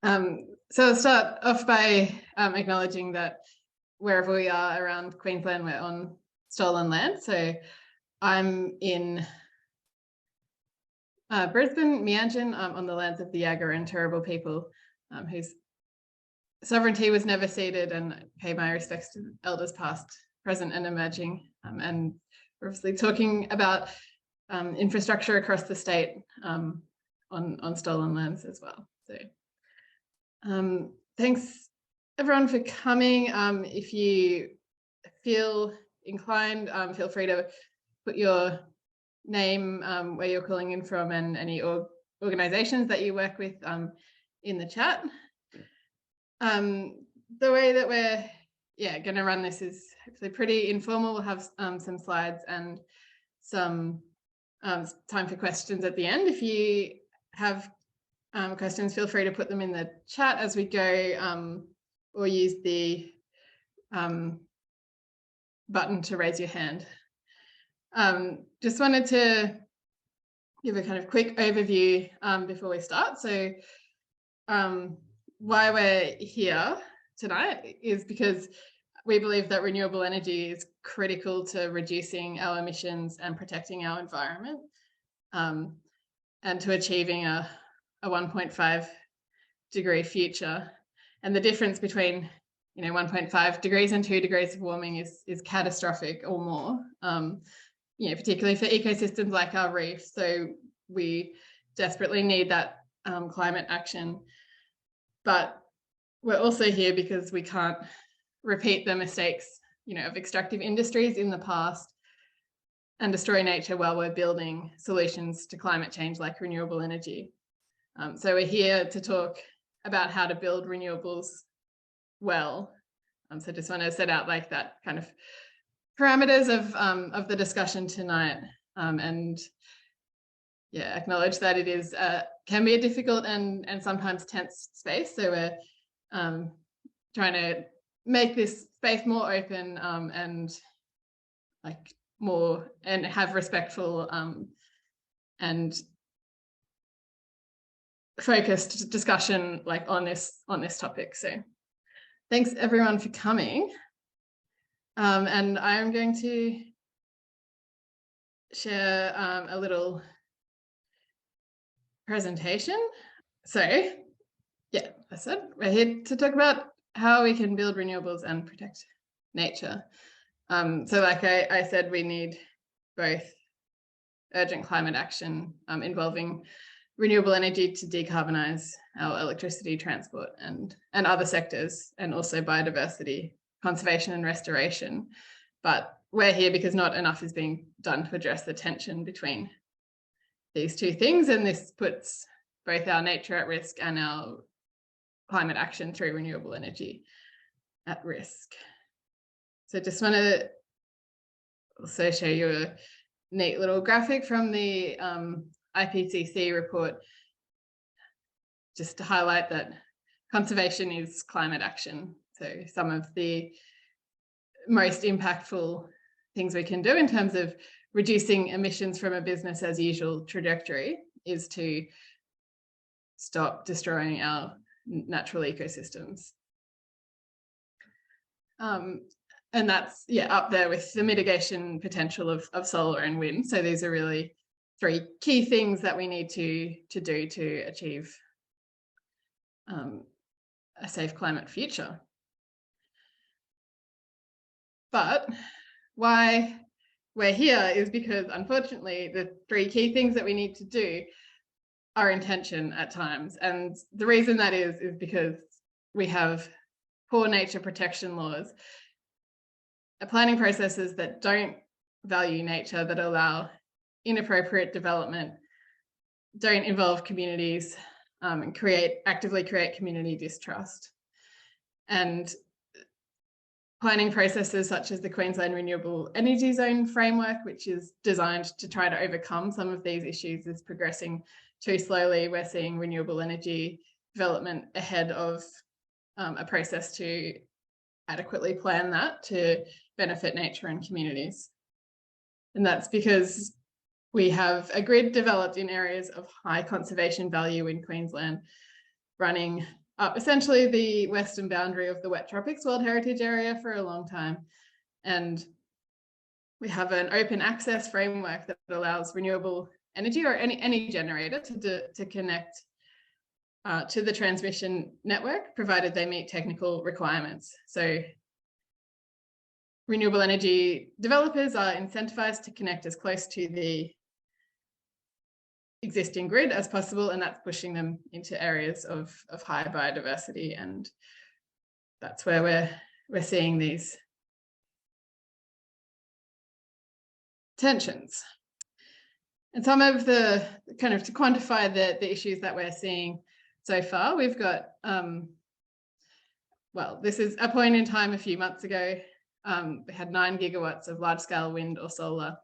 So I'll start off by acknowledging that wherever we are around Queensland, we're on stolen land. So I'm in Brisbane, Meanjin, on the lands of the Yagara and Turrbal people, whose sovereignty was never ceded, and pay my respects to elders past, present and emerging. And we're obviously talking about infrastructure across the state on stolen lands as well. So thanks everyone for coming. If you feel inclined, feel free to put your name, where you're calling in from, and any organizations that you work with in the chat. The way that we're going to run this is hopefully pretty informal. We'll have some slides and some time for questions at the end. If you have questions, feel free to put them in the chat as we go, or use the button to raise your hand. Just wanted to give a kind of quick overview before we start. So why we're here tonight is because we believe that renewable energy is critical to reducing our emissions and protecting our environment, and to achieving a 1.5 degree future. And the difference between 1.5 degrees and 2 degrees of warming is catastrophic or more, particularly for ecosystems like our reef. So we desperately need that climate action. But we're also here because we can't repeat the mistakes of extractive industries in the past and destroy nature while we're building solutions to climate change like renewable energy. So we're here to talk about how to build renewables well. So just want to set out like that kind of parameters of the discussion tonight, and acknowledge that it is can be a difficult and sometimes tense space. So we're trying to make this space more open and more, and have respectful and focused discussion on this topic. So thanks everyone for coming. And I'm going to share a little presentation. So I said we're here to talk about how we can build renewables and protect nature. So like I said, we need both urgent climate action involving renewable energy to decarbonize our electricity, transport and other sectors, and also biodiversity, conservation and restoration. But we're here because not enough is being done to address the tension between these two things, and this puts both our nature at risk and our climate action through renewable energy at risk. So just want to also show you a neat little graphic from the IPCC report, just to highlight that conservation is climate action. So some of the most impactful things we can do in terms of reducing emissions from a business as usual trajectory is to stop destroying our natural ecosystems. And that's up there with the mitigation potential of solar and wind. So these are really three key things that we need to do to achieve a safe climate future. But why we're here is because, unfortunately, the three key things that we need to do are in tension at times. And the reason that is because we have poor nature protection laws, planning processes that don't value nature, that allow inappropriate development, don't involve communities, and actively create community distrust. And planning processes such as the Queensland Renewable Energy Zone framework, which is designed to try to overcome some of these issues, is progressing too slowly. We're seeing renewable energy development ahead of a process to adequately plan that to benefit nature and communities. And that's because we have a grid developed in areas of high conservation value in Queensland, running up essentially the western boundary of the Wet Tropics World Heritage Area for a long time. And we have an open access framework that allows renewable energy or any generator to connect to the transmission network, provided they meet technical requirements. So renewable energy developers are incentivized to connect as close to the existing grid as possible, and that's pushing them into areas of high biodiversity, and that's where we're seeing these tensions. And some of the kind of, to quantify the issues that we're seeing so far, we've got, well, this is a point in time a few months ago. We had 9 gigawatts of large-scale wind or solar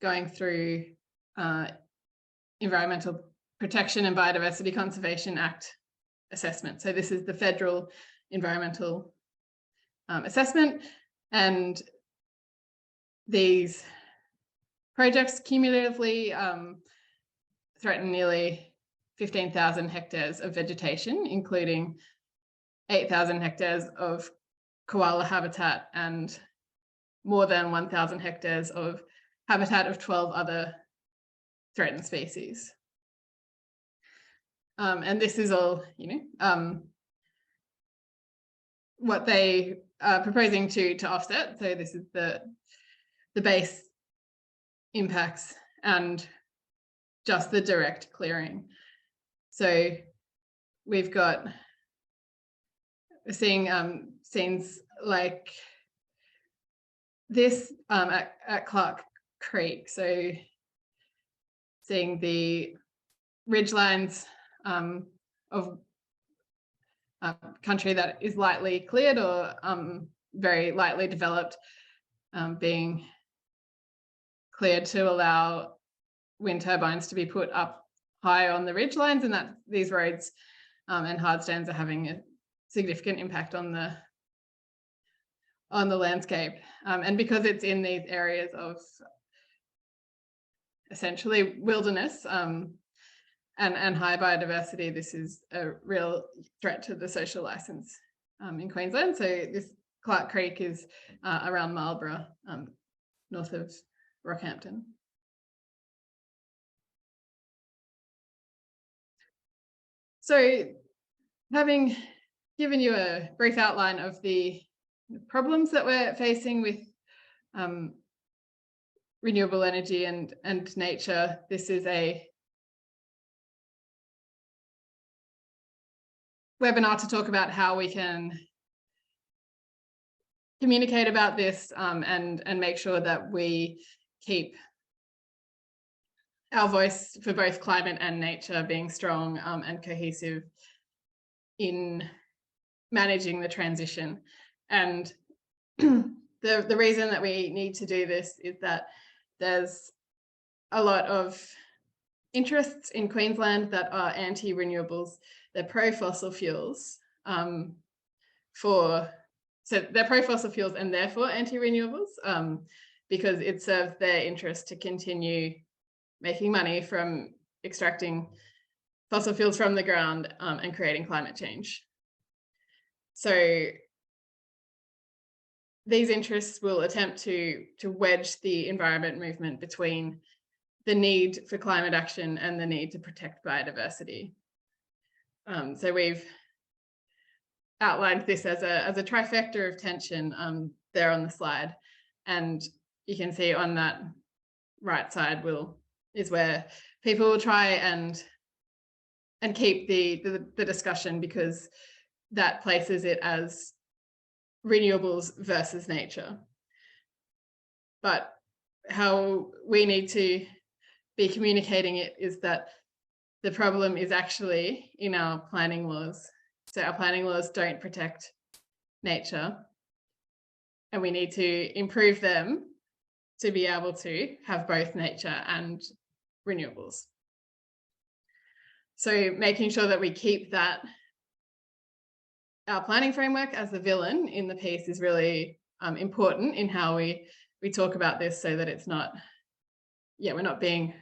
going through Environmental Protection and Biodiversity Conservation Act assessment. So this is the federal environmental assessment, and these projects cumulatively threaten nearly 15,000 hectares of vegetation, including 8,000 hectares of koala habitat and more than 1,000 hectares of habitat of 12 other threatened species. And this is all, what they are proposing to offset. So this is the base impacts and just the direct clearing. So we've got, we're seeing scenes like this at Clark Creek. So seeing the ridgelines of country that is lightly cleared or very lightly developed being cleared to allow wind turbines to be put up high on the ridgelines, and that these roads and hard stands are having a significant impact on the landscape. And because it's in these areas of essentially wilderness and high biodiversity, this is a real threat to the social license in Queensland. So this Clark Creek is around Marlborough, north of Rockhampton. So having given you a brief outline of the problems that we're facing with renewable energy and nature, this is a webinar to talk about how we can communicate about this and make sure that we keep our voice for both climate and nature being strong and cohesive in managing the transition. And the reason that we need to do this is that there's a lot of interests in Queensland that are anti-renewables. They're pro-fossil fuels so they're pro-fossil fuels and therefore anti-renewables because it serves their interest to continue making money from extracting fossil fuels from the ground and creating climate change. So these interests will attempt to wedge the environment movement between the need for climate action and the need to protect biodiversity. So we've outlined this as a trifecta of tension there on the slide, and you can see on that right side is where people will try and keep the discussion, because that places it as renewables versus nature. But how we need to be communicating it is that the problem is actually in our planning laws. So our planning laws don't protect nature, and we need to improve them to be able to have both nature and renewables. So making sure that we keep that, our planning framework as the villain in the piece, is really important in how we talk about this, so that it's not, we're not being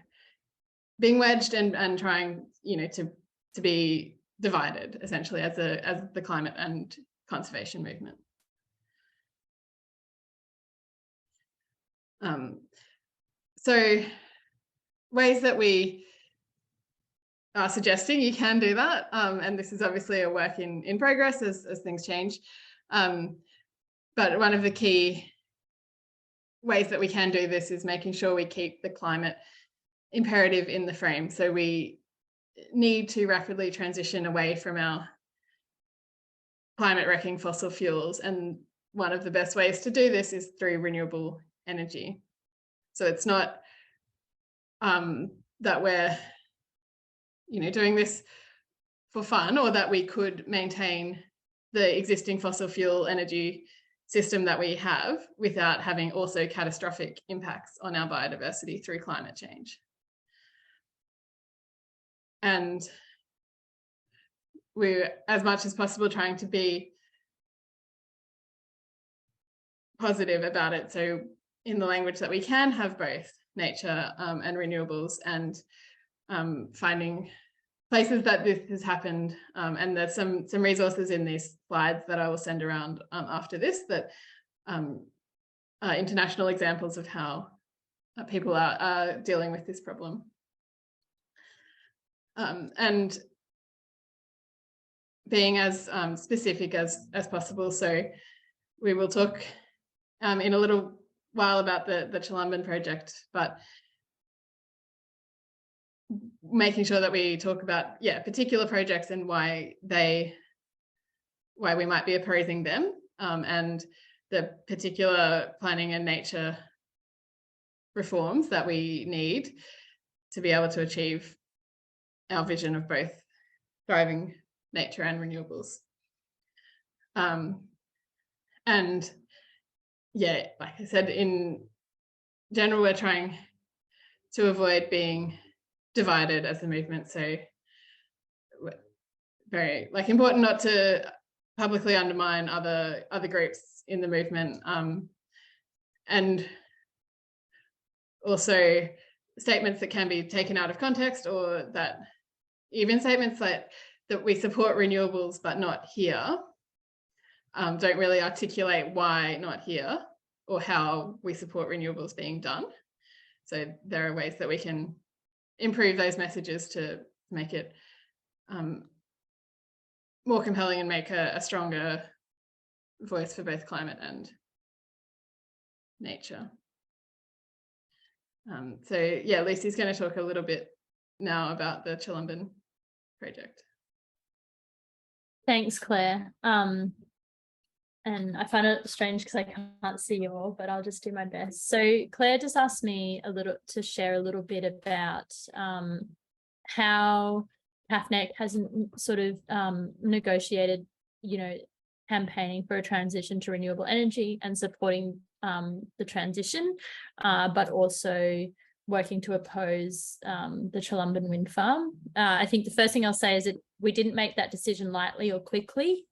wedged and trying, to be divided, essentially, as the climate and conservation movement. So ways that we are suggesting you can do that, and this is obviously a work in progress as things change, but one of the key ways that we can do this is making sure we keep the climate imperative in the frame. So we need to rapidly transition away from our climate wrecking fossil fuels, and one of the best ways to do this is through renewable energy. So it's not that we're doing this for fun, or that we could maintain the existing fossil fuel energy system that we have without having also catastrophic impacts on our biodiversity through climate change. And we're, as much as possible, trying to be positive about it. So in the language that we can have both nature and renewables, and finding places that this has happened, and there's some resources in these slides that I will send around after this that are international examples of how people are dealing with this problem. And being as specific as possible. So we will talk in a little while about the Chilumban project, but making sure that we talk about particular projects and why we might be opposing them, and the particular planning and nature reforms that we need to be able to achieve our vision of both thriving nature and renewables. And like I said, in general, we're trying to avoid being divided as a movement. So very important not to publicly undermine other groups in the movement, and also statements that can be taken out of context, or that even statements that we support renewables but not here, don't really articulate why not here or how we support renewables being done. So there are ways that we can improve those messages to make it more compelling and make a stronger voice for both climate and nature. So Lucy's going to talk a little bit now about the Chilumban project. Thanks, Claire. And I find it strange because I can't see you all, but I'll just do my best. So Claire just asked me to share a little bit about how CAFNEC hasn't sort of negotiated, campaigning for a transition to renewable energy and supporting the transition, but also working to oppose the Chilumban wind farm. I think the first thing I'll say is that we didn't make that decision lightly or quickly.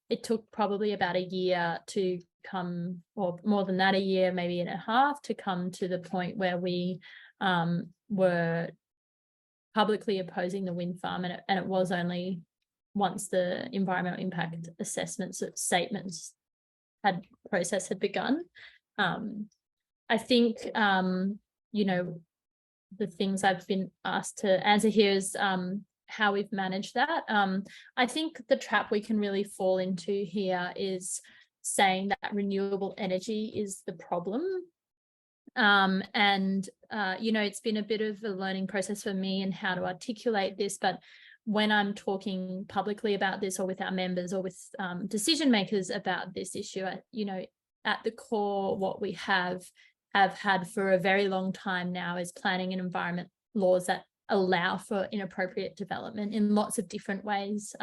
It took probably about a year to come, or more than that, a year, maybe and a half, to come to the point where we were publicly opposing the wind farm. And it was only once the environmental impact assessments statements process had begun. I think, the things I've been asked to answer here is how we've managed that. I think the trap we can really fall into here is saying that renewable energy is the problem. It's been a bit of a learning process for me and how to articulate this, but when I'm talking publicly about this, or with our members, or with decision makers about this issue, at the core, what we have had for a very long time now is planning and environment laws that allow for inappropriate development in lots of different ways.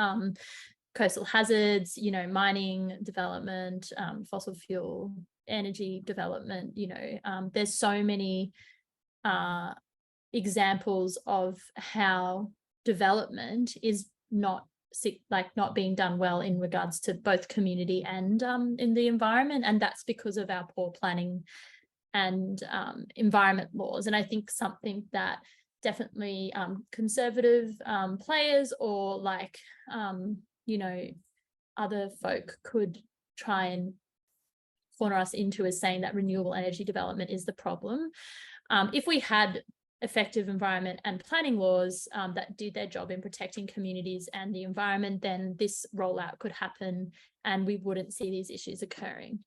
Coastal hazards, mining development, fossil fuel energy development, there's so many examples of how development is not being done well in regards to both community and in the environment, and that's because of our poor planning and environment laws. And I think something that definitely conservative players, or like, you know, other folk could try and corner us into as saying that renewable energy development is the problem. If we had effective environment and planning laws that did their job in protecting communities and the environment, then this rollout could happen and we wouldn't see these issues occurring.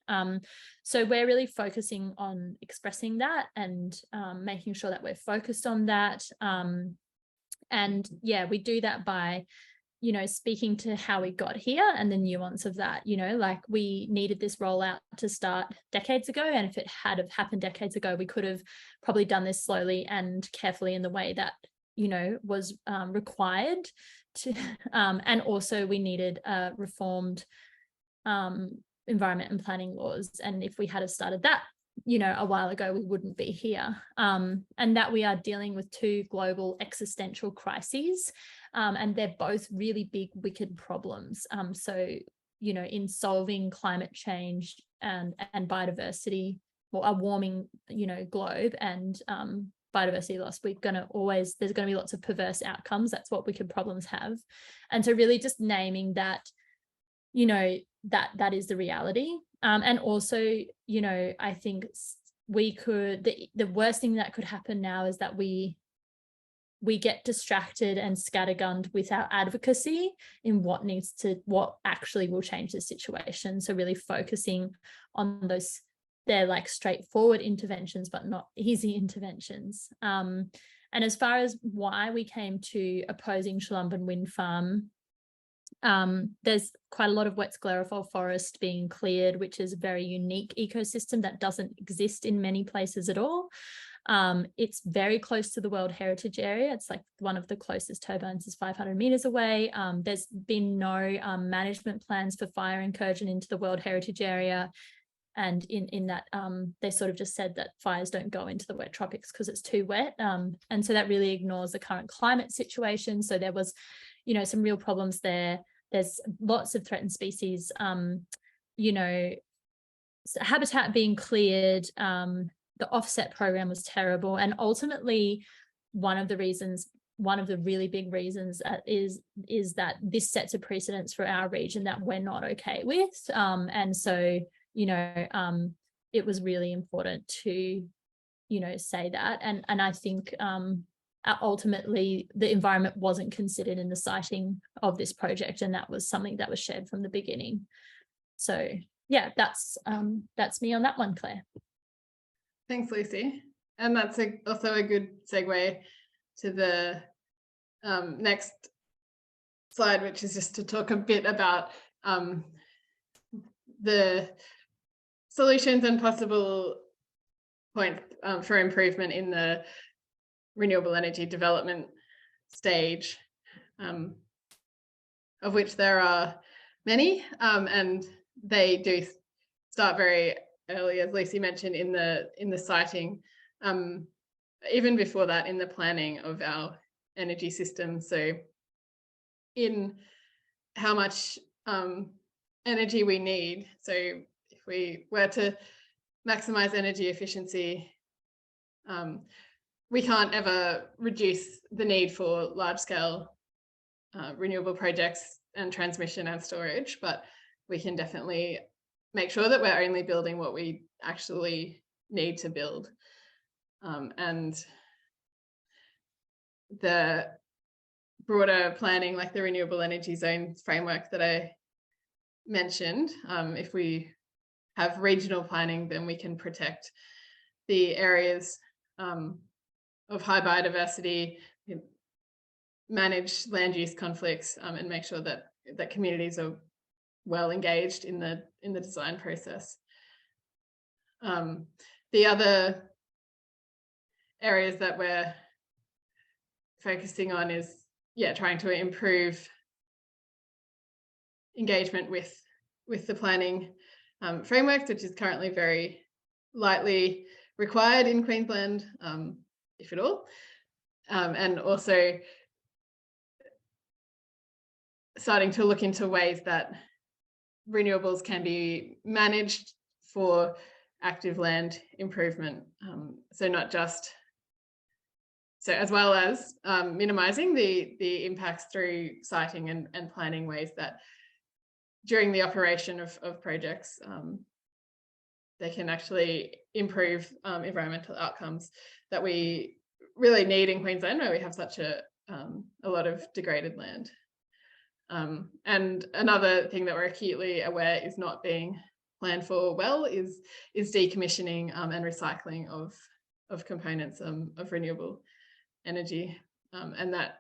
So we're really focusing on expressing that and making sure that we're focused on that. And yeah, we do that by, you know, speaking to how we got here and the nuance of that. You know, like, we needed this rollout to start decades ago, and if it had have happened decades ago, we could have probably done this slowly and carefully in the way that, you know, was required to. And also we needed reformed environment and planning laws, and if we had have started that, you know, a while ago, we wouldn't be here. And that we are dealing with two global existential crises, and they're both really big, wicked problems. So, you know, in solving climate change and biodiversity, or a warming, you know, globe, and biodiversity loss, there's going to be lots of perverse outcomes. That's what wicked problems have. And so really just naming that, you know, that is the reality. And also, you know, I think the worst thing that could happen now is that we get distracted and scattergunned with our advocacy in what actually will change the situation. So really focusing on those, they're like straightforward interventions, but not easy interventions. And as far as why we came to opposing Shulumban Wind Farm, there's quite a lot of wet sclerophyll forest being cleared, which is a very unique ecosystem that doesn't exist in many places at all. It's very close to the World Heritage Area. It's like one of the closest turbines is 500 meters away. There's been no management plans for fire incursion into the World Heritage Area. And in that, they sort of just said that fires don't go into the wet tropics because it's too wet. And so that really ignores the current climate situation. So there was, you know, some real problems there. There's lots of threatened species, you know, habitat being cleared. The offset program was terrible. And ultimately, one of the really big reasons is that this sets a precedence for our region that we're not okay with. And so, you know, it was really important to, you know, say that. And I think ultimately the environment wasn't considered in the siting of this project, and that was something that was shared from the beginning. So yeah, that's me on that one, Claire. Thanks, Lucy. And that's also a good segue to the next slide, which is just to talk a bit about the solutions and possible points for improvement in the renewable energy development stage, of which there are many, and they do start very early, as Lucy mentioned, in the siting, even before that, in the planning of our energy system. So in how much energy we need. So if we were to maximize energy efficiency, we can't ever reduce the need for large-scale renewable projects and transmission and storage, but we can definitely make sure that we're only building what we actually need to build. And the broader planning, like the renewable energy zone framework that I mentioned, if we have regional planning, then we can protect the areas of high biodiversity, manage land use conflicts, and make sure that communities are well engaged in the design process. The other areas that we're focusing on is, trying to improve engagement with the planning frameworks, which is currently very lightly required in Queensland, if at all, and also starting to look into ways that renewables can be managed for active land improvement. So not just So as well as minimising the impacts through siting and planning ways that during the operation of projects, they can actually improve environmental outcomes that we really need in Queensland, where we have such a lot of degraded land. And another thing that we're acutely aware is not being planned for well is decommissioning and recycling of components of renewable energy, and that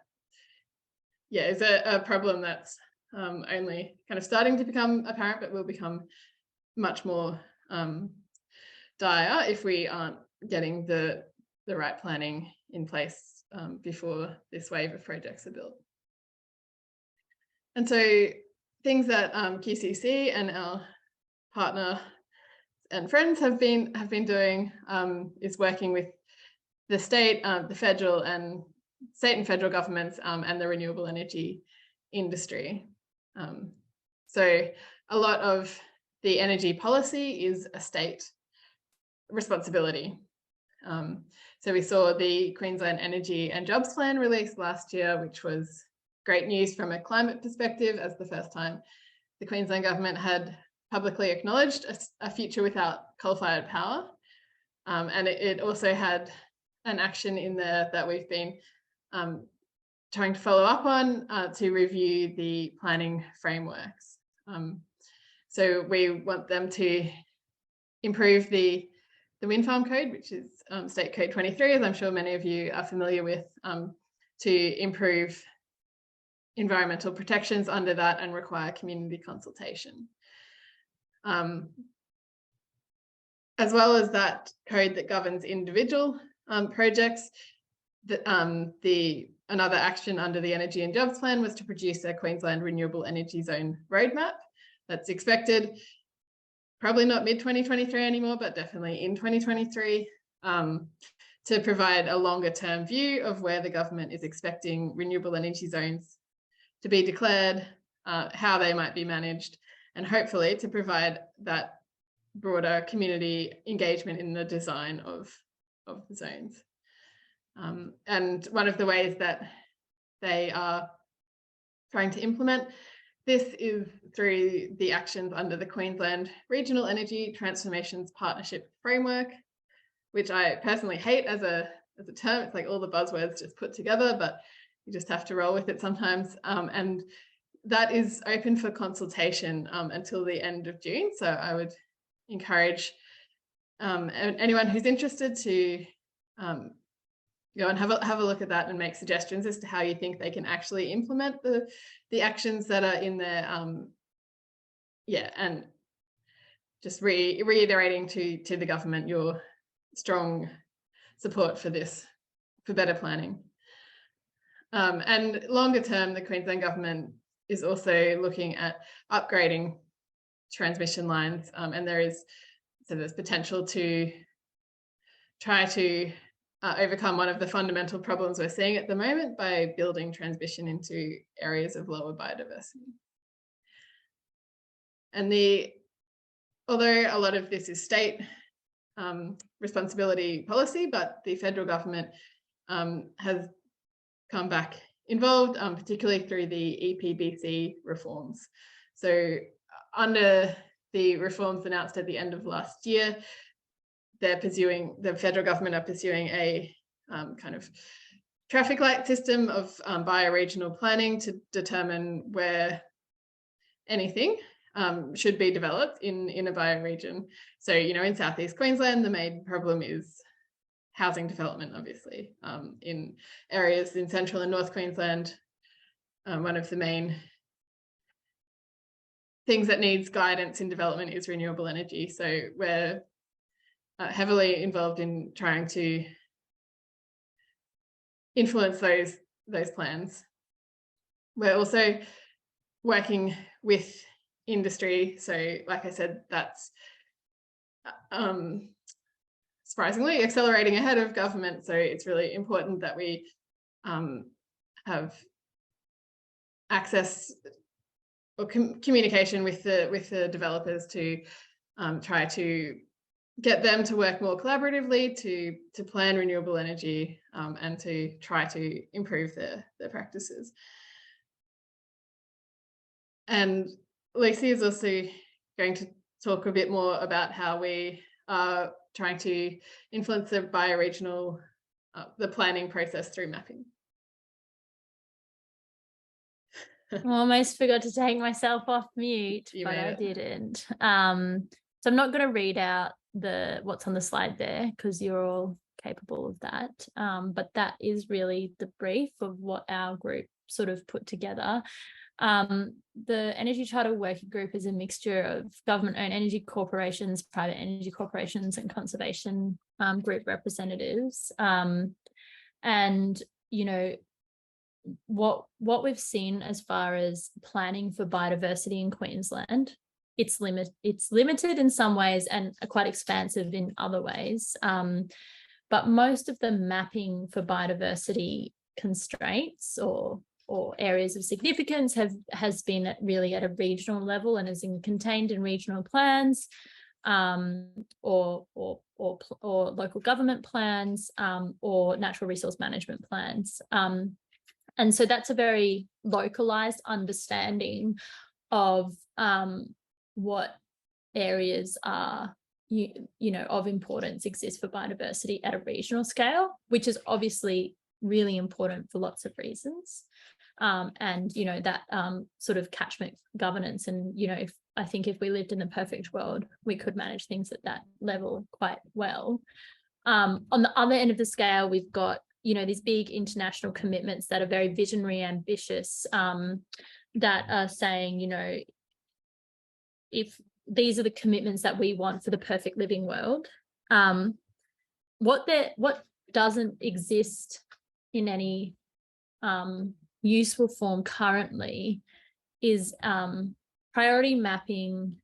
is a problem that's only kind of starting to become apparent, but will become much more dire if we aren't getting the right planning in place before this wave of projects are built. And so things that QCC and our partner and friends have been doing is working with the state, the federal and federal governments and the renewable energy industry. So a lot of the energy policy is a state responsibility. So we saw the Queensland Energy and Jobs Plan released last year, which was great news from a climate perspective, as the first time the Queensland government had publicly acknowledged a future without coal-fired power. And it also had an action in there that we've been trying to follow up on to review the planning frameworks. So we want them to improve the wind farm code, which is State Code 23, as I'm sure many of you are familiar with, to improve environmental protections under that and require community consultation. As well as that code that governs individual projects, another action under the Energy and Jobs Plan was to produce a Queensland Renewable Energy Zone roadmap that's expected, probably not mid-2023 anymore, but definitely in 2023, to provide a longer term view of where the government is expecting renewable energy zones to be declared, how they might be managed, and hopefully to provide that broader community engagement in the design of the zones. And one of the ways that they are trying to implement this is through the actions under the Queensland Regional Energy Transformations Partnership Framework, which I personally hate as a term. It's like all the buzzwords just put together, but you just have to roll with it sometimes. And that is open for consultation until the end of June. So I would encourage anyone who's interested to go and have a look at that and make suggestions as to how you think they can actually implement the actions that are in there. And just reiterating to the government your strong support for this, for better planning. And longer term, the Queensland government is also looking at upgrading transmission lines, and there's potential to try to overcome one of the fundamental problems we're seeing at the moment by building transmission into areas of lower biodiversity. And although a lot of this is state responsibility policy, but the federal government has come back involved, particularly through the EPBC reforms. So under the reforms announced at the end of last year, the federal government are pursuing a kind of traffic light system of bioregional planning to determine where anything should be developed in a bioregion. So, in Southeast Queensland, the main problem is housing development, obviously. In areas in Central and North Queensland, one of the main things that needs guidance in development is renewable energy. So we're heavily involved in trying to influence those plans. We're also working with industry. So like I said, that's surprisingly accelerating ahead of government. So it's really important that we have access or communication with the developers to try to get them to work more collaboratively to plan renewable energy and to try to improve their practices. And Lucy is also going to talk a bit more about how we are trying to influence the bioregional, the planning process through mapping. I almost forgot to take myself off mute, but I didn't. So I'm not going to read out what's on the slide there because you're all capable of that. But that is really the brief of what our group sort of put together. The Energy Charter Working Group is a mixture of government-owned energy corporations, private energy corporations, and conservation group representatives. And, you know, what we've seen as far as planning for biodiversity in Queensland, it's limited in some ways and quite expansive in other ways. But most of the mapping for biodiversity constraints or areas of significance has been really at a regional level and is contained in regional plans or local government plans or natural resource management plans. And so that's a very localized understanding of what areas are, you know, of importance exist for biodiversity at a regional scale, which is obviously really important for lots of reasons. And, you know, that sort of catchment governance. And, you know, I think if we lived in the perfect world, we could manage things at that level quite well. On the other end of the scale, we've got, you know, these big international commitments that are very visionary, ambitious, that are saying, you know, if these are the commitments that we want for the perfect living world, what doesn't exist in any useful form currently is priority mapping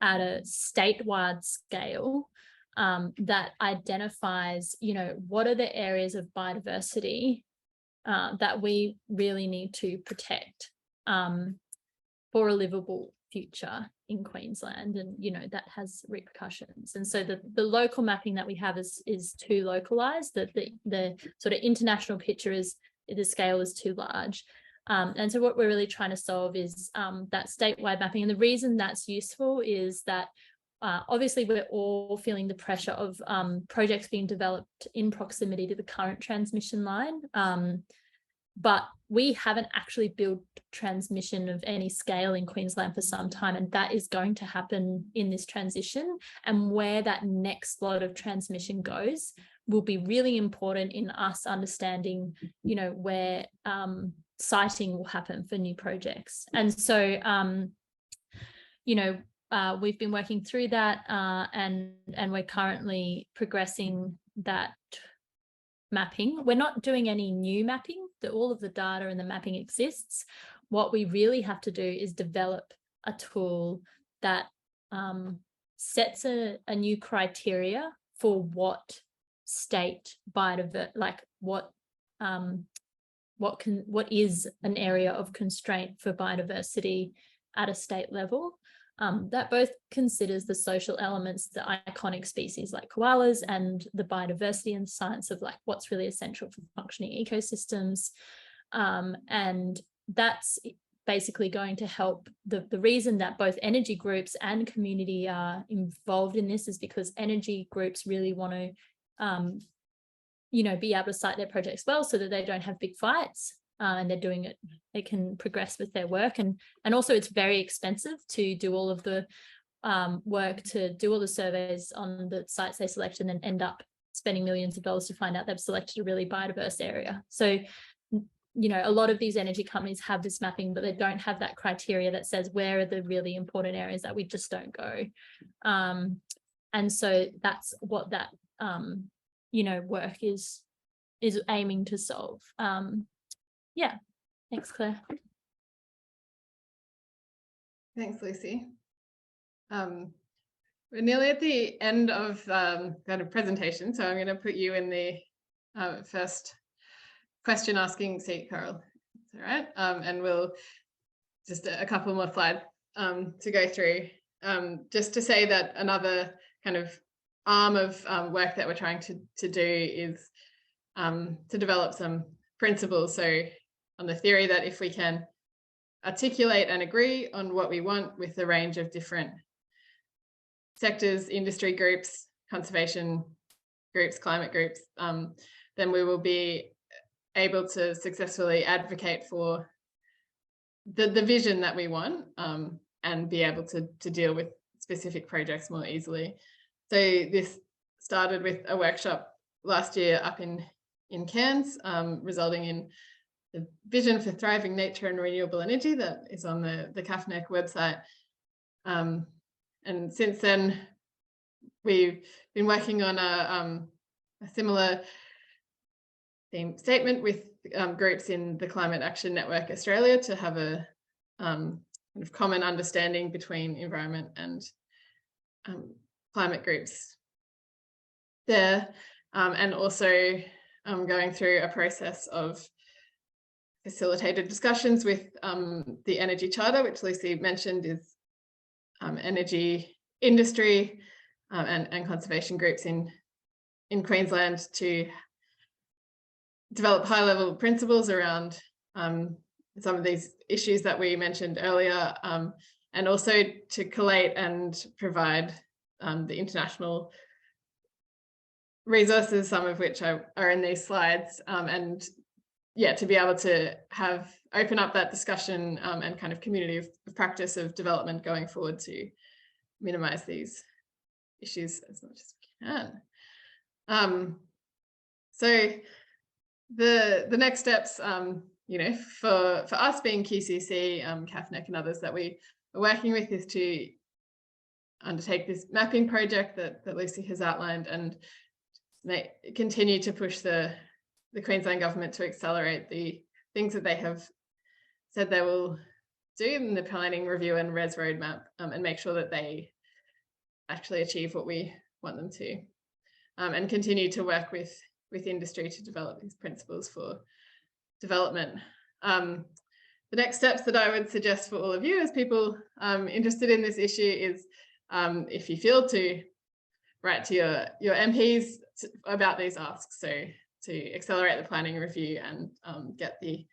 at a statewide scale that identifies, you know, what are the areas of biodiversity that we really need to protect for a livable future in Queensland. And, you know, that has repercussions. And so the local mapping that we have is too localized, that the sort of international picture is, the scale is too large. And so what we're really trying to solve is that statewide mapping. And the reason that's useful is that obviously we're all feeling the pressure of projects being developed in proximity to the current transmission line. But we haven't actually built transmission of any scale in Queensland for some time, and that is going to happen in this transition. And where that next lot of transmission goes will be really important in us understanding, you know, where siting will happen for new projects. And so, you know, we've been working through that and we're currently progressing that mapping. We're not doing any new mapping. All of the data and the mapping exists. What we really have to do is develop a tool that sets a new criteria for what state biodiversity, like what is an area of constraint for biodiversity at a state level. That both considers the social elements, the iconic species like koalas, and the biodiversity and science of like what's really essential for functioning ecosystems. And that's basically going to help. The reason that both energy groups and community are involved in this is because energy groups really want to, you know, be able to site their projects well so that they don't have big fights. And they're doing it, they can progress with their work. And also it's very expensive to do all of the work, to do all the surveys on the sites they select and then end up spending millions of dollars to find out they've selected a really biodiverse area. So, you know, a lot of these energy companies have this mapping, but they don't have that criteria that says where are the really important areas that we just don't go. And so that's what that, you know, work is aiming to solve. Yeah, thanks, Claire. Thanks, Lucy. We're nearly at the end of kind of presentation, so I'm going to put you in the first question asking seat, Coral. All right, and we'll just a couple more slides to go through. Just to say that another kind of arm of work that we're trying to do is to develop some principles. So on the theory that if we can articulate and agree on what we want with a range of different sectors, industry groups, conservation groups, climate groups, then we will be able to successfully advocate for the vision that we want, and be able to deal with specific projects more easily. So this started with a workshop last year up in Cairns, resulting in the vision for thriving nature and renewable energy that is on the CAFNEC website. And since then, we've been working on a similar theme statement with groups in the Climate Action Network Australia to have a kind of common understanding between environment and climate groups there, and also going through a process of facilitated discussions with the Energy Charter, which Lucy mentioned is energy industry and conservation groups in Queensland to develop high-level principles around some of these issues that we mentioned earlier, and also to collate and provide the international resources, some of which are in these slides, and yeah, to be able to open up that discussion and kind of community of practice of development going forward to minimize these issues as much as we can. So the next steps, you know, for us being QCC, CAFNEC and others that we are working with is to undertake this mapping project that Lucy has outlined and continue to push the Queensland government to accelerate the things that they have said they will do in the planning review and res roadmap, and make sure that they actually achieve what we want them to, and continue to work with industry to develop these principles for development. The next steps that I would suggest for all of you as people interested in this issue is, if you feel, to write to your MPs about these asks, so to accelerate the planning review and get the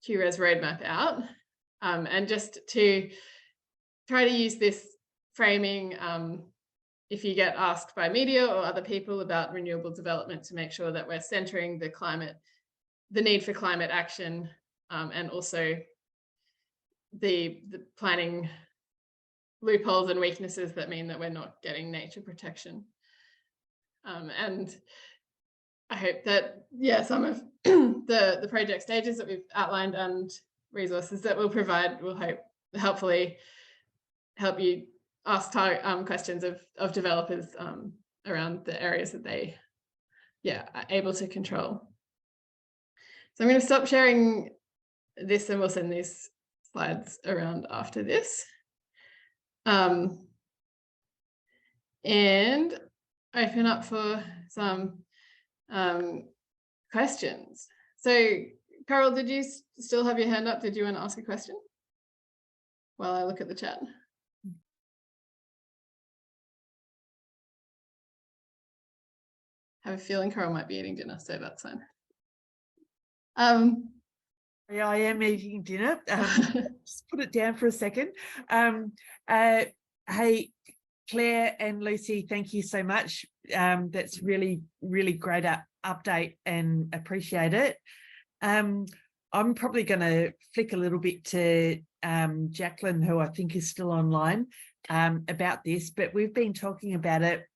QRes roadmap out, and just to try to use this framing if you get asked by media or other people about renewable development, to make sure that we're centering the need for climate action, and also the planning loopholes and weaknesses that mean that we're not getting nature protection. And I hope that, yeah, some of the project stages that we've outlined and resources that we'll provide will hopefully help you ask questions of developers around the areas that they are able to control. So I'm going to stop sharing this and we'll send these slides around after this. And open up for some questions. So Carol, did you still have your hand up? Did you want to ask a question while I look at the chat? I have a feeling Carol might be eating dinner, so that's fine. Yeah, I am eating dinner. Just put it down for a second. Hey, Claire and Lucy, thank you so much. That's really, really great update and appreciate it. I'm probably going to flick a little bit to Jacqueline, who I think is still online, about this, but we've been talking about it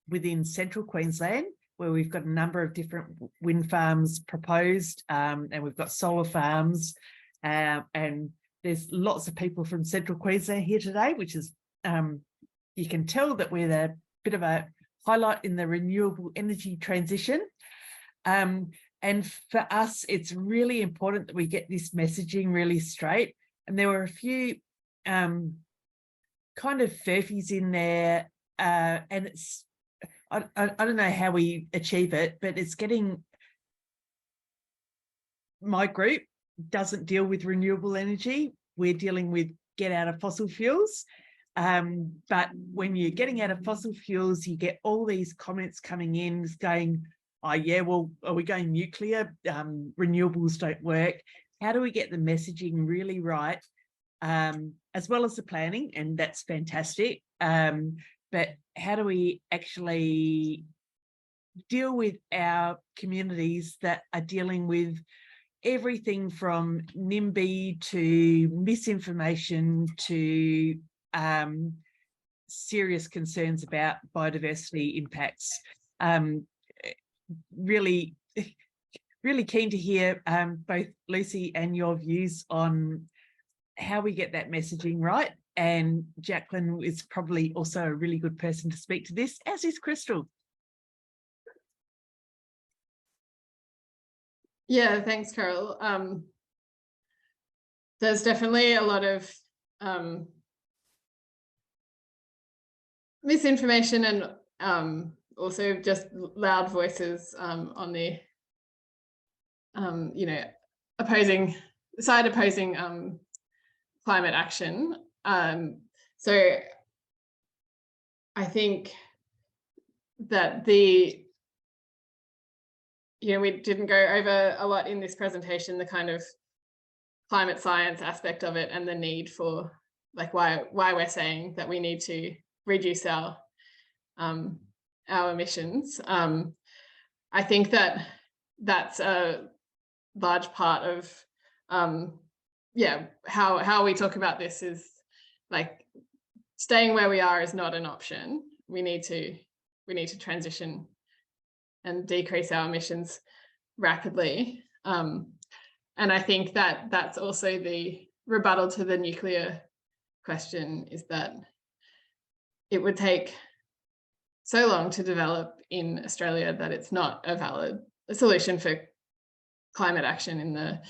within Central Queensland, where we've got a number of different wind farms proposed, and we've got solar farms, and there's lots of people from Central Queensland here today, which is, you can tell that we're a bit of a highlight in the renewable energy transition. And for us, it's really important that we get this messaging really straight. And there were a few kind of furfies in there, and it's, I don't know how we achieve it, but it's getting, my group doesn't deal with renewable energy. We're dealing with get out of fossil fuels. But when you're getting out of fossil fuels, you get all these comments coming in going, oh yeah, well, are we going nuclear? Renewables don't work. How do we get the messaging really right, as well as the planning? And that's fantastic. But how do we actually deal with our communities that are dealing with everything from NIMBY to misinformation to serious concerns about biodiversity impacts? Really keen to hear both Lucy and your views on how we get that messaging right. And Jacqueline is probably also a really good person to speak to this, as is Crystal. Yeah, thanks, Carol. There's definitely a lot of misinformation and also just loud voices on the opposing climate action. So I think that we didn't go over a lot in this presentation, the kind of climate science aspect of it and the need for, like, why we're saying that we need to reduce our emissions. I think that that's a large part of how we talk about this is, like, staying where we are is not an option. We need to transition and decrease our emissions rapidly. And I think that that's also the rebuttal to the nuclear question, is that it would take so long to develop in Australia that it's not a valid solution for climate action in the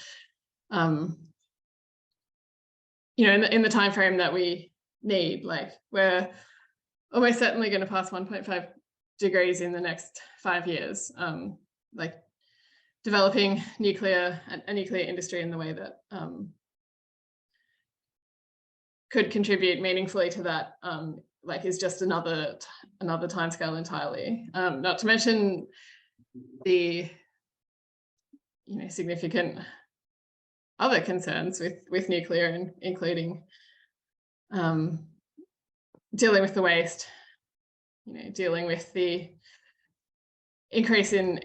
in the time frame that we need. Like, we're almost certainly going to pass 1.5 degrees in the next 5 years. Like, developing a nuclear industry in the way that could contribute meaningfully to that, like, is just another timescale entirely. Not to mention the significant other concerns with nuclear, and including dealing with the waste, dealing with the increase in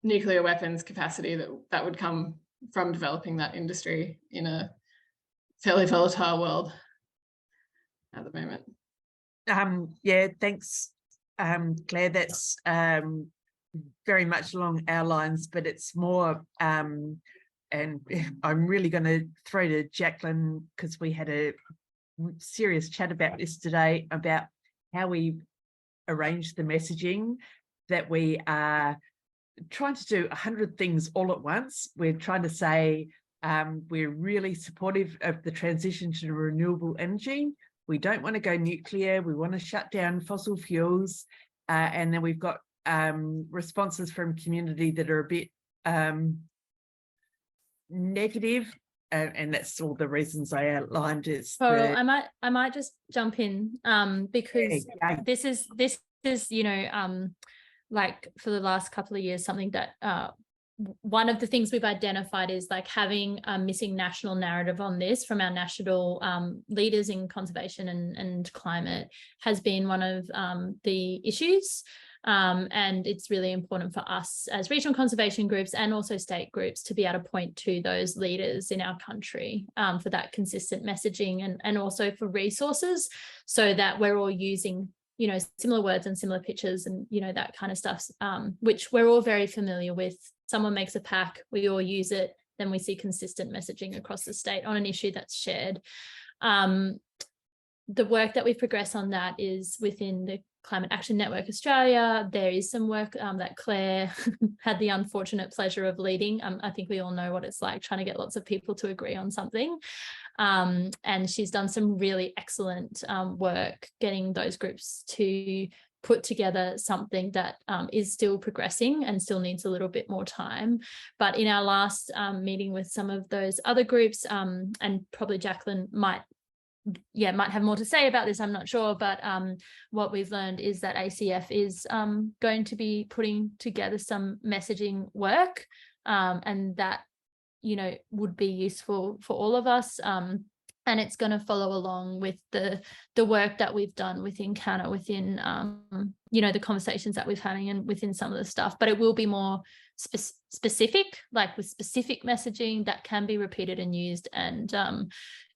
nuclear weapons capacity that would come from developing that industry in a fairly volatile world at the moment. Yeah, thanks, Claire. That's very much along our lines, but it's more, and I'm really going to throw to Jacqueline, because we had a serious chat about this today, about how we arrange the messaging, that we are trying to do 100 things all at once. We're trying to say we're really supportive of the transition to renewable energy. We don't want to go nuclear. We want to shut down fossil fuels. And then we've got responses from community that are a bit negative. And that's all the reasons I outlined. Is I might just jump in because this is like, for the last couple of years, something that one of the things we've identified is, like, having a missing national narrative on this from our national leaders in conservation and climate has been one of the issues. And it's really important for us as regional conservation groups and also state groups to be able to point to those leaders in our country for that consistent messaging, and also for resources, so that we're all using similar words and similar pictures and that kind of stuff, which we're all very familiar with. Someone makes a pack, we all use it, then we see consistent messaging across the state on an issue that's shared. The work that we've progressed on that is within the Climate Action Network Australia. There is some work that Clare had the unfortunate pleasure of leading. I think we all know what it's like trying to get lots of people to agree on something. And she's done some really excellent work getting those groups to put together something that is still progressing and still needs a little bit more time. But in our last meeting with some of those other groups, and probably Jacqueline might might have more to say about this, I'm not sure, but what we've learned is that ACF is going to be putting together some messaging work, and that, you know, would be useful for all of us, and it's going to follow along with the work that we've done within Canna, within you know, the conversations that we're having and within some of the stuff, but it will be more specific, like with specific messaging that can be repeated and used. And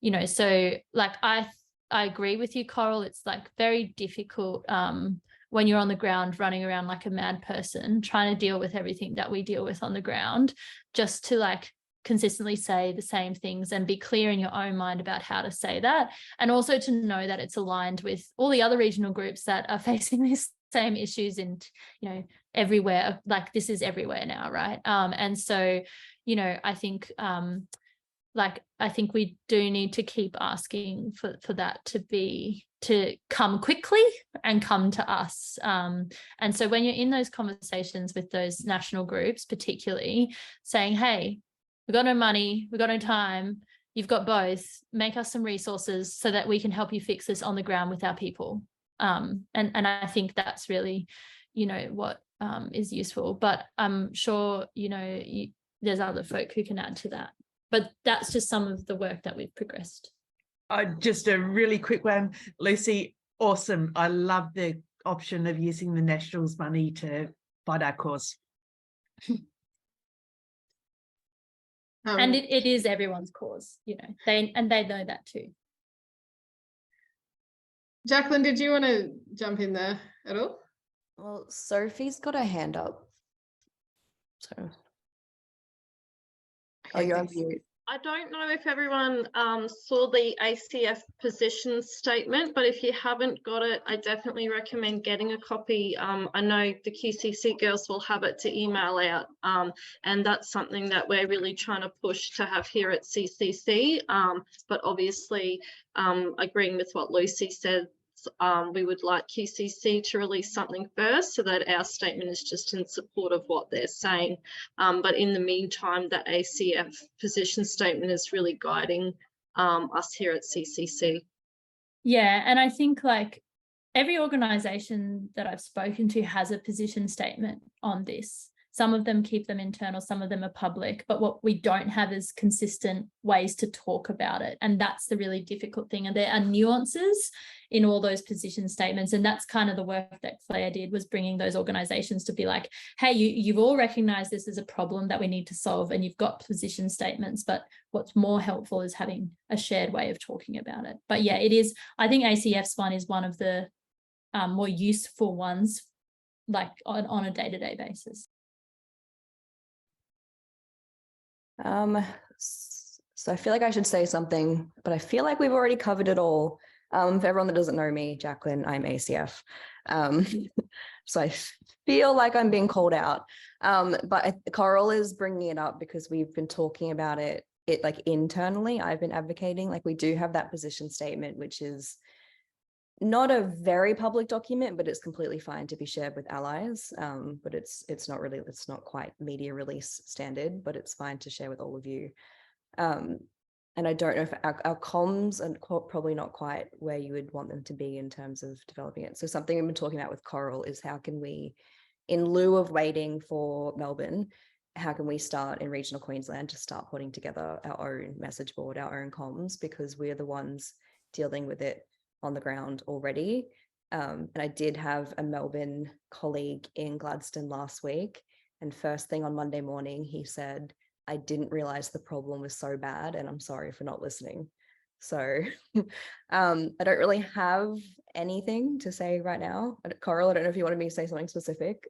you know, so like I agree with you, Coral. It's like very difficult when you're on the ground running around like a mad person trying to deal with everything that we deal with on the ground, just to like consistently say the same things and be clear in your own mind about how to say that, and also to know that it's aligned with all the other regional groups that are facing these same issues, and, you know, everywhere. Like this is everywhere now, right? And so, you know, I think I think we do need to keep asking for that to come quickly and come to us. And so when you're in those conversations with those national groups, particularly saying, hey, we've got no money, we've got no time, you've got both, make us some resources so that we can help you fix this on the ground with our people. And I think that's really, you know, what is useful. But I'm sure, you know, there's other folk who can add to that. But that's just some of the work that we've progressed. Just a really quick one, Lucy. Awesome. I love the option of using the Nationals money to fight our cause. And it is everyone's cause, you know, they know that too. Jacqueline, did you want to jump in there at all? Well, Sophie's got a hand up. So, you're on mute. I don't know if everyone saw the ACF position statement, but if you haven't got it, I definitely recommend getting a copy. I know the QCC girls will have it to email out, and that's something that we're really trying to push to have here at CCC. But obviously, agreeing with what Lucy said, we would like QCC to release something first so that our statement is just in support of what they're saying. But in the meantime, the ACF position statement is really guiding us here at CCC. Yeah, and I think like every organisation that I've spoken to has a position statement on this. Some of them keep them internal, some of them are public, but what we don't have is consistent ways to talk about it. And that's the really difficult thing. And there are nuances in all those position statements. And that's kind of the work that Clare did, was bringing those organisations to be like, hey, you've all recognised this as a problem that we need to solve, and you've got position statements, but what's more helpful is having a shared way of talking about it. But yeah, it is, I think ACF's one is one of the more useful ones, like on a day-to-day basis. So I feel like I should say something, but I feel like we've already covered it all. For everyone that doesn't know me, Jacqueline, I'm ACF. So I feel like I'm being called out. But Coral is bringing it up because we've been talking about it like internally. I've been advocating, like we do have that position statement, which is not a very public document, but it's completely fine to be shared with allies. But it's not quite media release standard, but it's fine to share with all of you. And I don't know if our comms are probably not quite where you would want them to be in terms of developing it. So something we've been talking about with Coral is how can we, in lieu of waiting for Melbourne, how can we start in regional Queensland to start putting together our own message board, our own comms, because we're the ones dealing with it on the ground already. And I did have a Melbourne colleague in Gladstone last week, and first thing on Monday morning, he said, I didn't realize the problem was so bad, and I'm sorry for not listening. So I don't really have anything to say right now. Coral, I don't know if you wanted me to say something specific,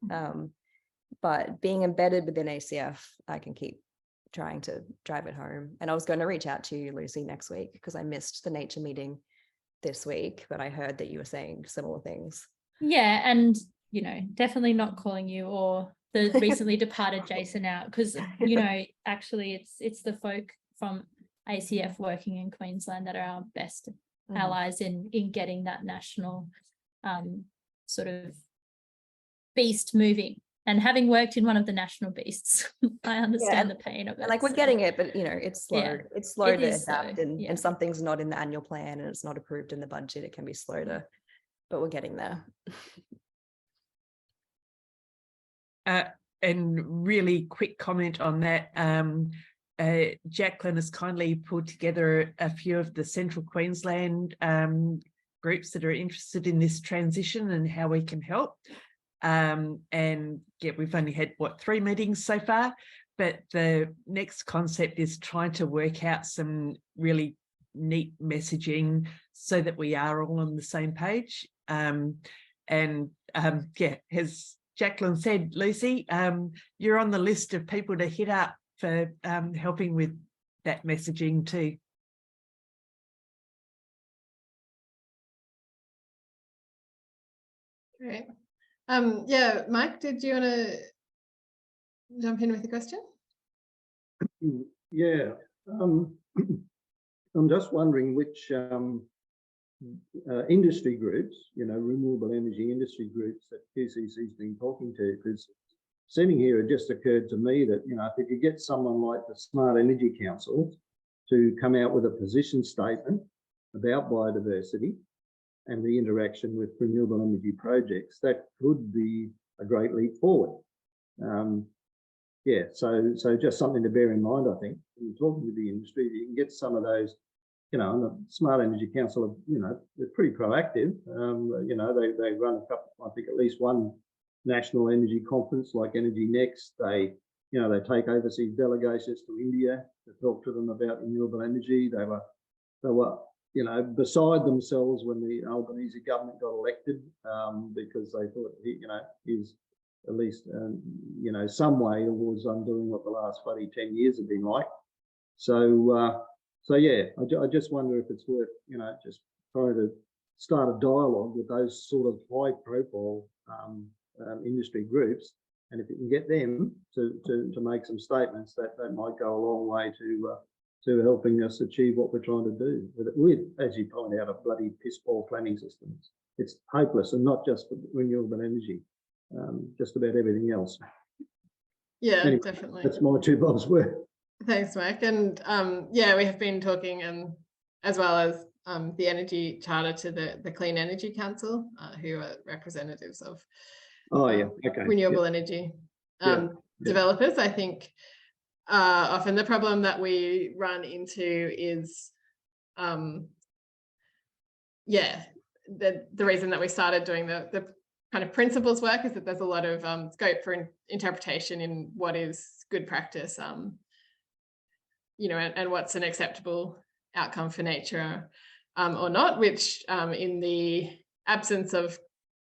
but being embedded within ACF, I can keep trying to drive it home. And I was going to reach out to you, Lucy, next week, because I missed the nature meeting this week, but I heard that you were saying similar things. Yeah, and you know, definitely not calling you or the recently departed Jason out, because you know, actually it's the folk from ACF working in Queensland that are our best allies in getting that national sort of beast moving. and having worked in one of the national beasts, I understand the pain of it. And like, we're so. getting it, but Yeah, it's slow. It's slow it to is slow, adapt, and yeah. something's not in the annual plan and it's not approved in the budget. It can be slow to, but we're getting there. And really quick comment on that. Jacqueline has kindly pulled together a few of the Central Queensland groups that are interested in this transition and how we can help. And yeah, we've only had 3 meetings so far, but the next concept is trying to work out some really neat messaging so that we are all on the same page. Yeah, as Jacqueline said, Lucy, you're on the list of people to hit up for helping with that messaging too. Great. Yeah, Mike, did you want to jump in with the question? Yeah, I'm just wondering which industry groups, renewable energy industry groups that QCC's been talking to, because sitting here, it just occurred to me that, if you could get someone like the Smart Energy Council to come out with a position statement about biodiversity and the interaction with renewable energy projects, that could be a great leap forward. Yeah, so just something to bear in mind, I think, when you're talking to the industry, you can get some of those, and the Smart Energy Council, they're pretty proactive. They run a couple, I think at least one national energy conference like Energy Next. They take overseas delegations to India to talk to them about renewable energy. They were beside themselves when the Albanese government got elected, because they thought, he's at least, some way towards undoing what the last 10 years have been like. So yeah, I just wonder if it's worth, just trying to start a dialogue with those sort of high-profile industry groups, and if you can get them to make some statements, that might go a long way to helping us achieve what we're trying to do with, as you point out, a bloody piss poor planning system. It's hopeless, and not just for renewable energy, just about everything else. Yeah, anyway, definitely. That's my 2 bobs worth. Thanks, Mike. And yeah, we have been talking, as well as the Energy Charter, to the Clean Energy Council, who are representatives of renewable energy developers. I think often the problem that we run into is, the reason that we started doing the kind of principles work is that there's a lot of scope for interpretation in what is good practice, and what's an acceptable outcome for nature or not, which in the absence of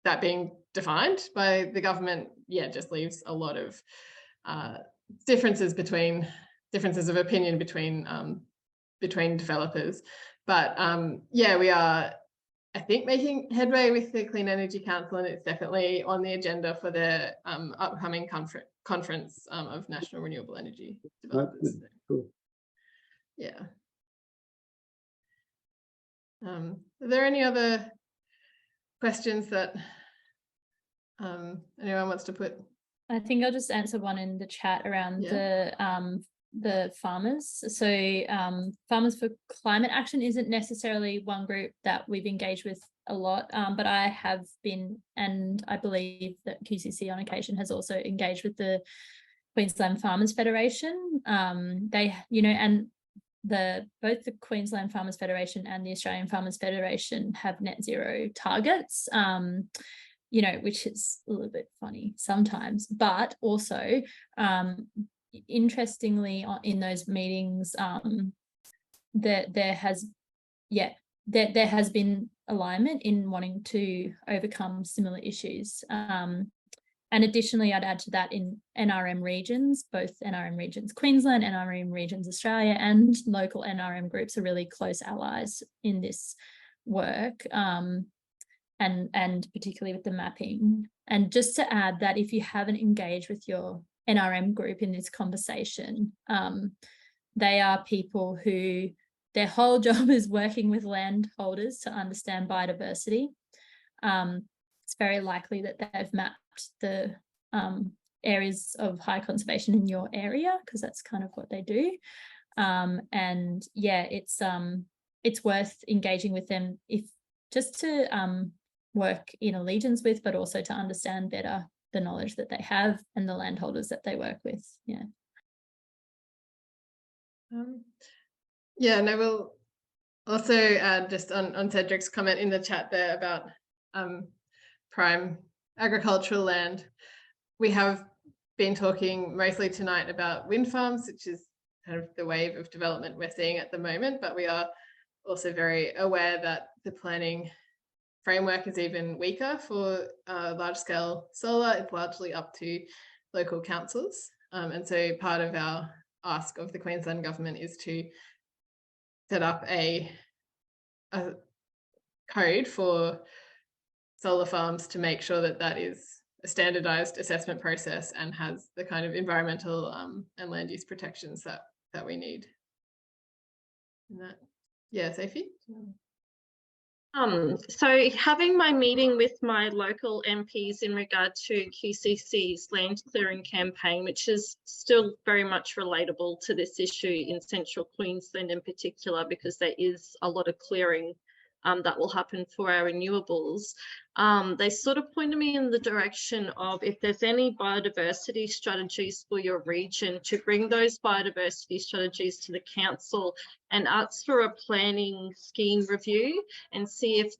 that being defined by the government, just leaves a lot of differences of opinion between developers. But we are, I think, making headway with the Clean Energy Council, and it's definitely on the agenda for the upcoming conference of national renewable energy developers. Cool. Yeah. Are there any other questions that anyone wants to put? I think I'll just answer one in the chat around the farmers. So Farmers for Climate Action isn't necessarily one group that we've engaged with a lot, but I have been, and I believe that QCC on occasion has also engaged with the Queensland Farmers Federation. They, and both the Queensland Farmers Federation and the Australian Farmers Federation have net zero targets, which is a little bit funny sometimes, but also interestingly in those meetings there has been alignment in wanting to overcome similar issues. And additionally, I'd add to that in NRM regions, both NRM regions Queensland, NRM regions Australia, and local NRM groups are really close allies in this work, and particularly with the mapping. And just to add that if you haven't engaged with your NRM group in this conversation, they are people who their whole job is working with landholders to understand biodiversity. It's very likely that they've mapped the areas of high conservation in your area, because that's kind of what they do. And yeah, it's worth engaging with them, if just to work in allegiance with, but also to understand better the knowledge that they have and the landholders that they work with. Yeah. Yeah, and I will also add just on Cedric's comment in the chat there about prime agricultural land. We have been talking mostly tonight about wind farms, which is kind of the wave of development we're seeing at the moment, but we are also very aware that the planning framework is even weaker for large-scale solar. It's largely up to local councils. And so part of our ask of the Queensland government is to set up a code for solar farms to make sure that that is a standardized assessment process and has the kind of environmental and land use protections that we need. And that, yeah, Sophie? So having my meeting with my local MPs in regard to QCC's land clearing campaign, which is still very much relatable to this issue in central Queensland in particular, because there is a lot of clearing that will happen for our renewables. They sort of pointed me in the direction of, if there's any biodiversity strategies for your region, to bring those biodiversity strategies to the council and ask for a planning scheme review and see if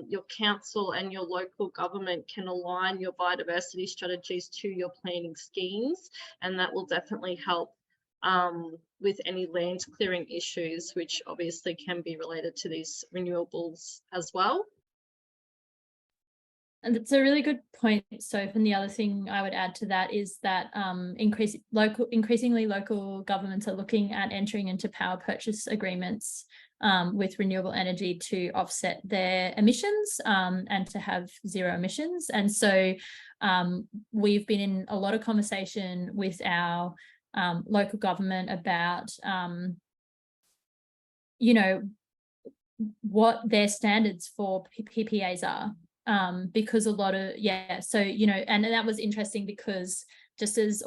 your council and your local government can align your biodiversity strategies to your planning schemes, and that will definitely help with any land clearing issues, which obviously can be related to these renewables as well. And it's a really good point, Soph. And the other thing I would add to that is that increasingly local governments are looking at entering into power purchase agreements with renewable energy to offset their emissions and to have zero emissions. And so we've been in a lot of conversation with our local government about, you know, what their standards for PPAs are. Because a lot of, so, you know, and that was interesting because just as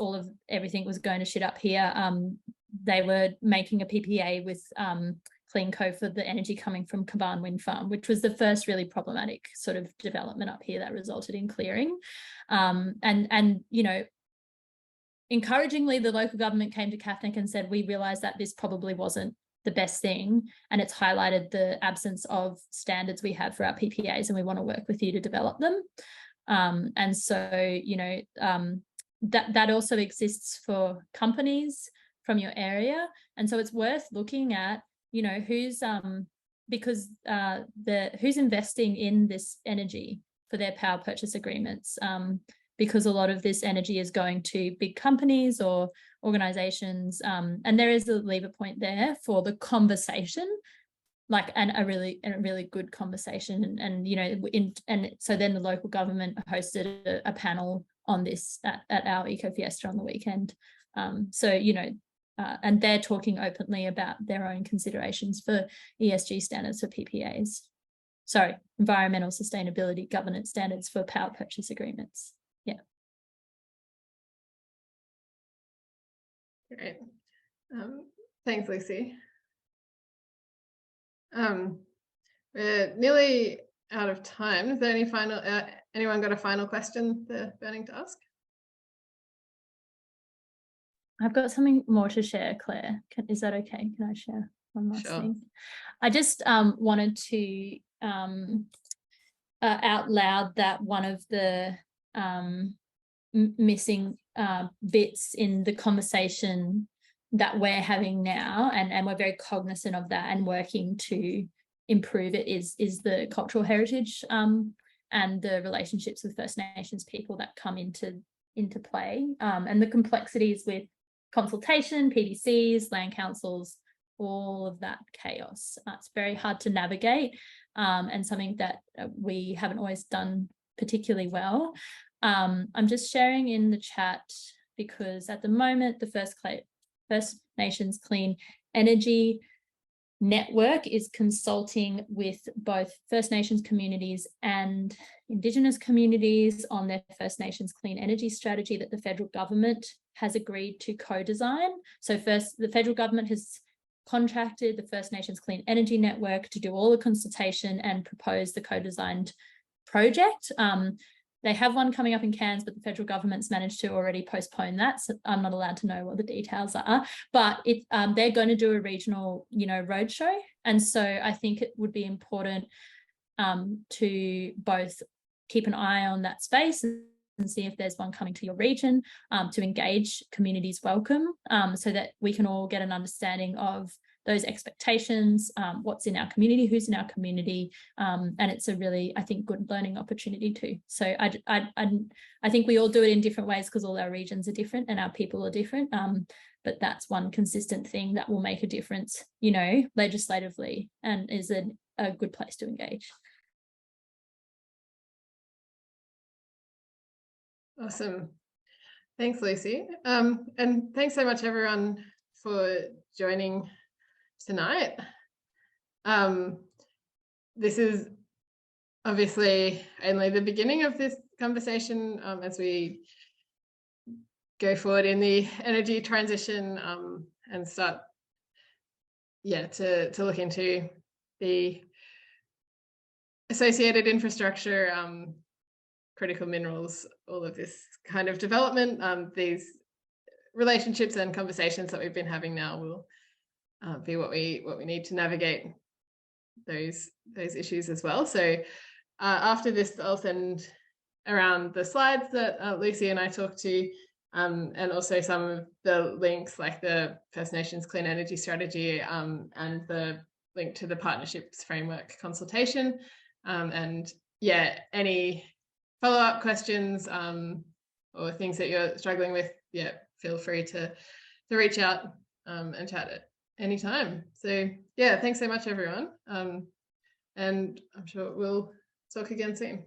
everything was going to shit up here, they were making a PPA with CleanCo for the energy coming from Caban Wind Farm, which was the first really problematic sort of development up here that resulted in clearing. And you know, encouragingly, the local government came to CAFNIC and said, we realised that this probably wasn't the best thing, and it's highlighted the absence of standards we have for our PPAs, and we want to work with you to develop them. And so, you know, that also exists for companies from your area, and so it's worth looking at, you know, who's who's investing in this energy for their power purchase agreements, because a lot of this energy is going to big companies or organizations, and there is a lever point there for the conversation, like, and a really good conversation, and you know, and so then the local government hosted a panel on this at our Eco Fiesta on the weekend. So, you know, and they're talking openly about their own considerations for ESG standards for PPAs. Sorry, environmental sustainability governance standards for power purchase agreements. Yeah. Great. Thanks, Lucy. We're nearly out of time. Is there any final, anyone got a final question they're burning to ask? I've got something more to share, Claire. Is that okay? Can I share one last thing? I just wanted to out loud that one of the missing bits in the conversation that we're having now, and we're very cognizant of that and working to improve it, is the cultural heritage and the relationships with First Nations people that come into play, and the complexities with consultation, PDCs, land councils, all of that chaos. It's very hard to navigate, and something that we haven't always done particularly well. I'm just sharing in the chat because at the moment the First Nations Clean Energy network is consulting with both First Nations communities and Indigenous communities on their First Nations clean energy strategy that the federal government has agreed to co-design. So first, the federal government has contracted the First Nations Clean Energy Network to do all the consultation and propose the co-designed project. They have one coming up in Cairns, but the federal government's managed to already postpone that. So I'm not allowed to know what the details are, but they're going to do a regional, roadshow. And so I think it would be important to both keep an eye on that space and see if there's one coming to your region, to engage communities welcome, so that we can all get an understanding of those expectations, what's in our community, who's in our community, and it's a really, I think, good learning opportunity too. So I think we all do it in different ways because all our regions are different and our people are different, but that's one consistent thing that will make a difference, legislatively, and is a good place to engage. Awesome. Thanks, Lucy. And thanks so much, everyone, for joining tonight. This is obviously only the beginning of this conversation as we go forward in the energy transition, and start to look into the associated infrastructure, critical minerals, all of this kind of development. These relationships and conversations that we've been having now will be what we need to navigate those issues as well. So after this, I'll send around the slides that Lucy and I talked to, and also some of the links, like the First Nations Clean Energy Strategy, and the link to the Partnerships Framework consultation. And any follow-up questions or things that you're struggling with, feel free to reach out and chat at any time. So thanks so much, everyone, and I'm sure we'll talk again soon.